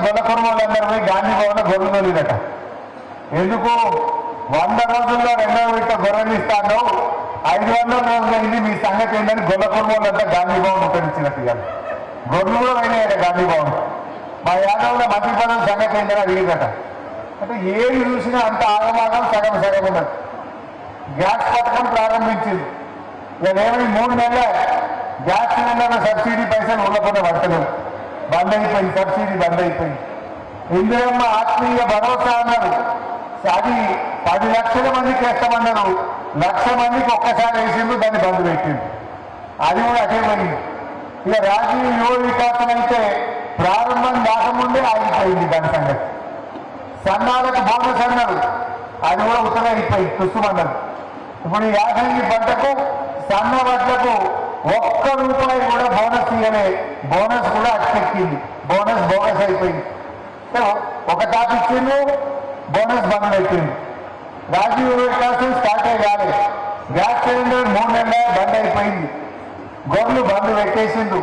గొల్ల కుటుంబాలందరూ పోయి గాంధీ భవన్ గొర్రెలు తొలిదట. ఎందుకు 100 రోజుల్లో 2వ విడత గొర్రెలు ఇస్తాను, 500 రోజులైంది, మీ సంగతి ఏంటని గొల్ల కుటుంబాలంతా గాంధీ భవన్ ఉపయోగించినట్టు కాదు. గొర్రెలు కూడా పోయినాయట గాంధీ భవన్. మా యాదవ్ల మంత్రి పదవి సంగతి ఏంటని అడిగిందట. అంటే ఏది చూసినా అంత ఆగమాగం సగం సగం ఉన్నది. గ్యాస్ పథకం ప్రారంభించింది. ఇదేమైంది 3 నెలలే గ్యాస్ సిలిండర్ల సబ్సిడీ పైసలు ఉండకుండా పడతలేవు, బంద్ అయిపోయింది, సబ్సిడీ బంద్ అయిపోయింది. ఇందిరమ్మ ఆత్మీయ భరోసా అన్నారు, అది 10 లక్షల మందికి వేస్తామన్నారు, 1,00,000 మందికి ఒక్కసారి వేసిండు, దాన్ని బంద్ పెట్టింది, అది కూడా అటే పోయింది. ఇక రాజీవ్ యువ వికాసం అయితే ప్రారంభం కాకముందే ఆగిపోయింది దాని సంగతి. సన్నాలకు బోనస్ అన్నారు, అది కూడా ఉత్తరం అయిపోయింది, తుస్సుమన్నారు. ఇప్పుడు ఈ యాసంగి పంటకు సన్న వడ్లకు ₹1 కూడా బోనస్ ఇవ్వలే, బోనస్ కూడా అట్టెక్కింది, బోనస్ బోగస్ అయిపోయింది. ఒక టాప్ ఇచ్చిండు, బోనస్ బంద్ పెట్టింది. రాజీవ్ వికాసం స్టార్ట్ అయ్యాలి, గ్యాస్ సిలిండర్ 3 నెలలే బంద్ అయిపోయింది, గొర్రెలు బంద్ పెట్టేసిండు.